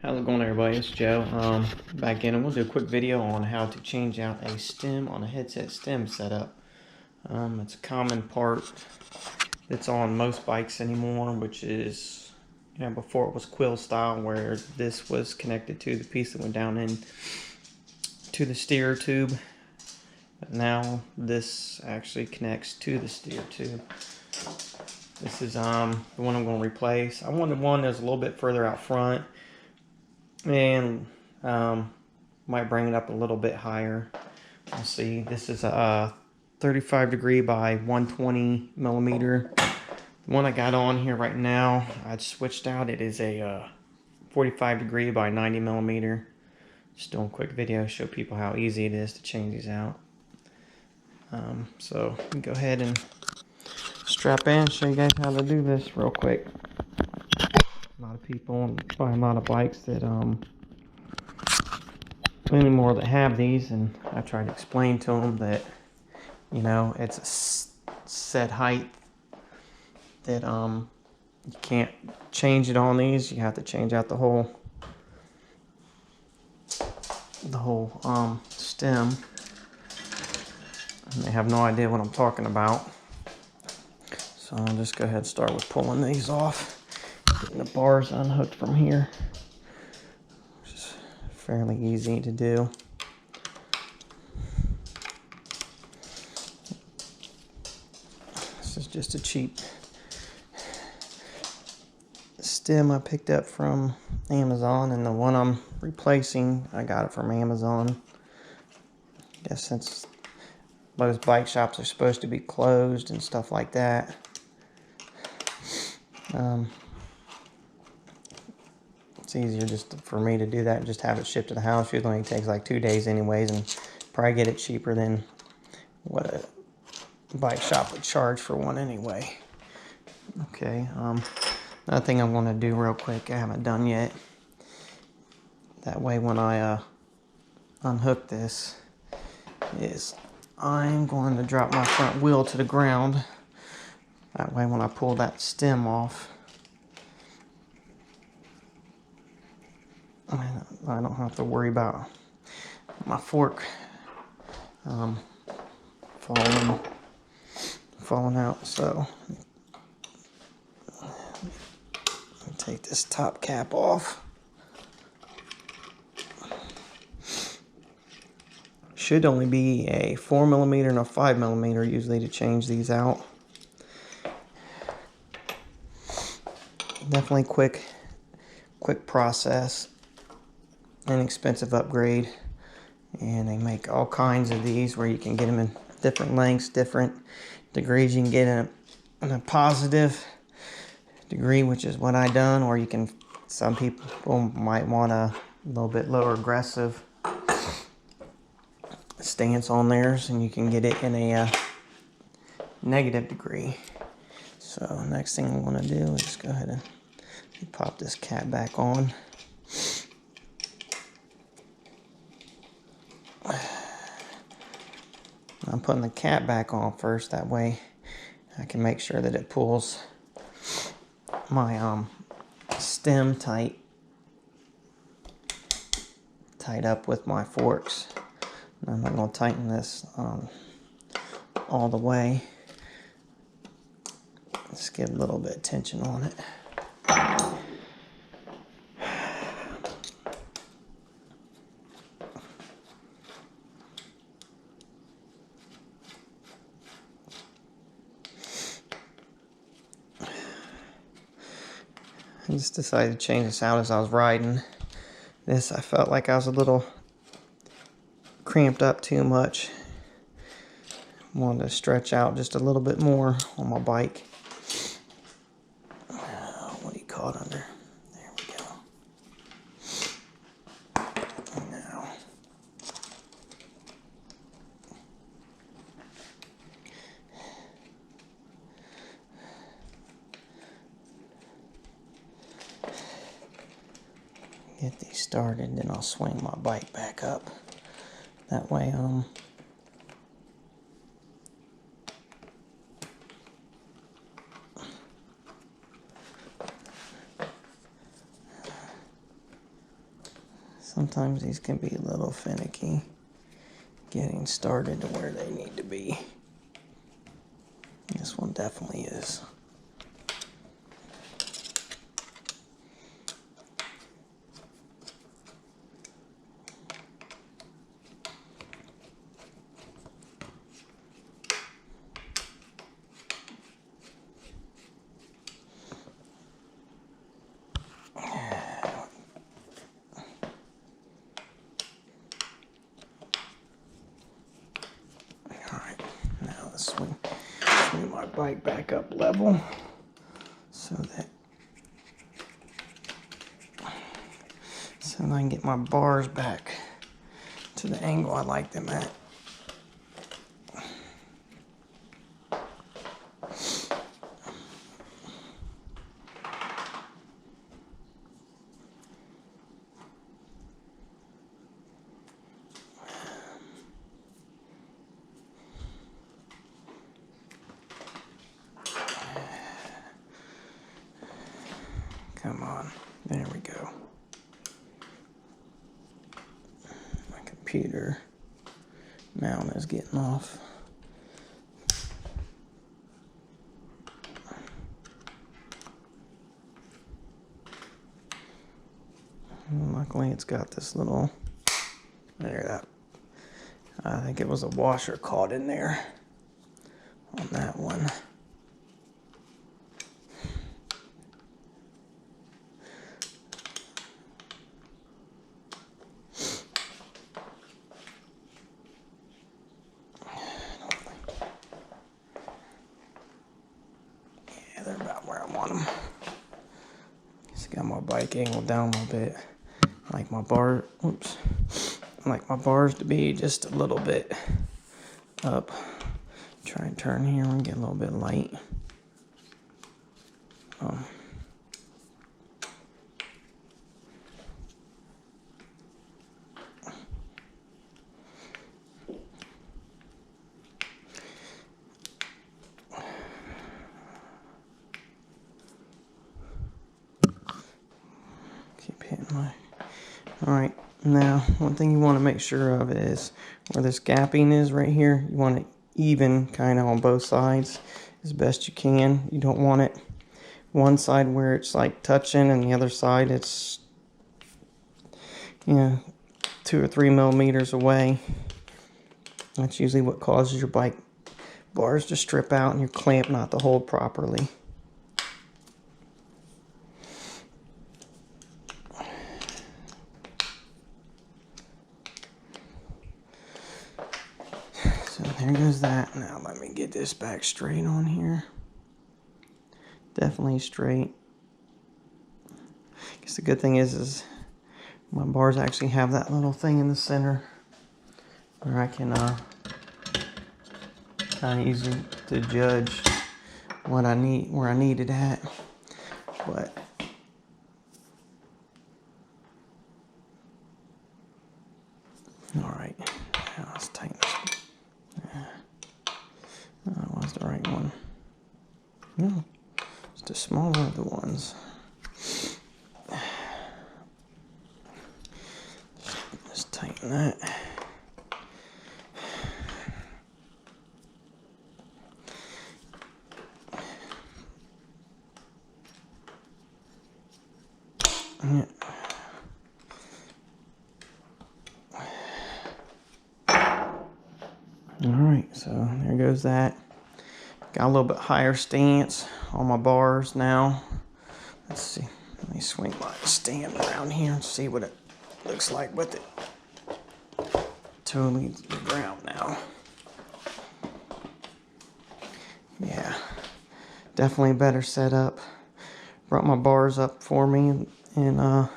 How's it going, everybody? It's Joe. Back in, and we'll do a quick video on how to change out a stem on a headset stem setup. It's a common part that's on most bikes anymore, which is, before it was quill style, where this was connected to the piece that went down in to the steer tube. But now this actually connects to the steer tube. This is the one I'm going to replace. I wanted one that's a little bit further out front, and might bring it up a little bit higher. Let's see, this is a 35 degree by 120 millimeter. The one I got on here right now, I switched out. It is a 45 degree by 90 millimeter. Just doing a quick video to show people how easy it is to change these out. So you can go ahead and strap in and show you guys how to do this real quick. A lot of people buy a lot of bikes that anymore that have these, and I try to explain to them that it's a set height, that you can't change it on these. You have to change out the whole stem, and they have no idea what I'm talking about. So I'll just go ahead and start with pulling these off, getting the bars unhooked from here, which is fairly easy to do. This is just a cheap stem I picked up from Amazon, and the one I'm replacing, I got it from Amazon. I guess since most bike shops are supposed to be closed and stuff like that, it's easier just for me to do that and just have it shipped to the house. Usually only takes like 2 days anyways, and probably get it cheaper than what a bike shop would charge for one anyway. Okay, another thing I'm going to do real quick, I haven't done yet. That way when I unhook this, is I'm going to drop my front wheel to the ground. That way when I pull that stem off, I don't have to worry about my fork falling out. So take this top cap off. Should only be a 4 millimeter and a 5 millimeter usually to change these out. Definitely quick process, inexpensive upgrade, and they make all kinds of these where you can get them in different lengths, different degrees. You can get in a positive degree, which is what I done, or you can, some people might want a little bit lower aggressive stance on theirs, and you can get it in a negative degree. So next thing I'm going to do is go ahead and pop this cap back on. I'm putting the cap back on first, that way I can make sure that it pulls my stem tight up with my forks. I'm not going to tighten this all the way. Just get a little bit of tension on it. I just decided to change this out as I was riding. This, I felt like I was a little cramped up too much. Wanted to stretch out just a little bit more on my bike. What do you call it under? There we go. Now, get these started, then I'll swing my bike back up. That way, Sometimes these can be a little finicky getting started to where they need to be. This one definitely is. Swing my bike back up level so that I can get my bars back to the angle I like them at. Come on, there we go. My computer mount is getting off. Luckily it's got this little, I think it was a washer caught in there on that one. They're about where I want them. Just got my bike angled down a little bit. I like my bars to be just a little bit up. Try and turn here and get a little bit light. Keep hitting my... Alright, now one thing you want to make sure of is where this gapping is right here. You want it even kind of on both sides as best you can. You don't want it one side where it's like touching and the other side it's, you know, 2 or 3 millimeters away. That's usually what causes your bike bars to strip out and your clamp not to hold properly. So there goes that. Now let me get this back straight on here. Definitely straight. I guess the good thing is my bars actually have that little thing in the center where I can kind of easy to judge what I need, where I need it at. But all right, now let's tighten this. That was the right one. No, it's the smaller of the ones. Just tighten that. Yeah. Alright, so there goes that. Got a little bit higher stance on my bars now. Let's see. Let me swing my stand around here and see what it looks like with it totally to the ground now. Yeah, definitely a better setup. Brought my bars up for me and a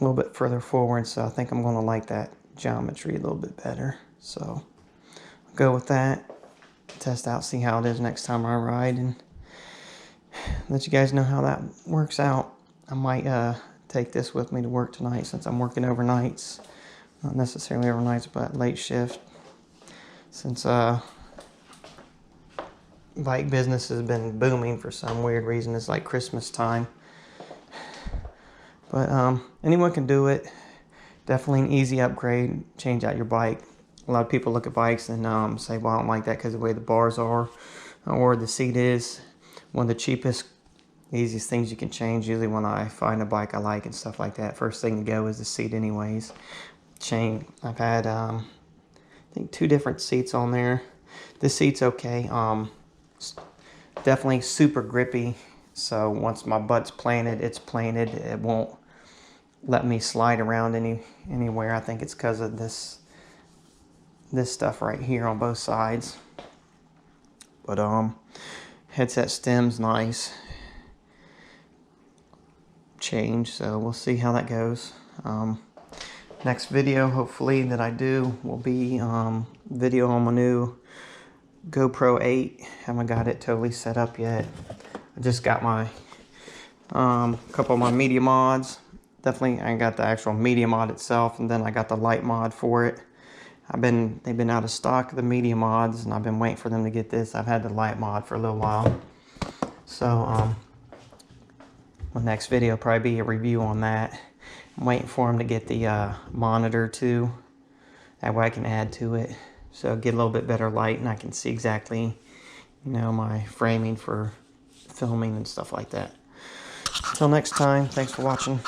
little bit further forward, so I think I'm going to like that geometry a little bit better. So I'll go with that, test out, see how it is next time I ride, and let you guys know how that works out. I might take this with me to work tonight since I'm working overnights. Not necessarily overnights, but late shift. Since bike business has been booming for some weird reason. It's like Christmas time. But anyone can do it. Definitely an easy upgrade. Change out your bike. A lot of people look at bikes and say, well, I don't like that because of the way the bars are or the seat is. One of the cheapest, easiest things you can change, usually when I find a bike I like and stuff like that, first thing to go is the seat anyways. I've had I think 2 different seats on there. This seat's okay. Definitely super grippy, so once my butt's planted, it's planted. It won't let me slide around anywhere. I think it's because of this stuff right here on both sides. But headset stem's nice. Change, so we'll see how that goes. Next video hopefully that I do will be video on my new GoPro 8. Haven't got it totally set up yet. I just got my couple of my media mods. Definitely I got the actual media mod itself, and then I got the light mod for it. They've been out of stock, the media mods, and I've been waiting for them to get this. I've had the light mod for a little while. So my next video will probably be a review on that. I'm waiting for them to get the monitor too. That way I can add to it. So get a little bit better light and I can see exactly, my framing for filming and stuff like that. Until next time, thanks for watching.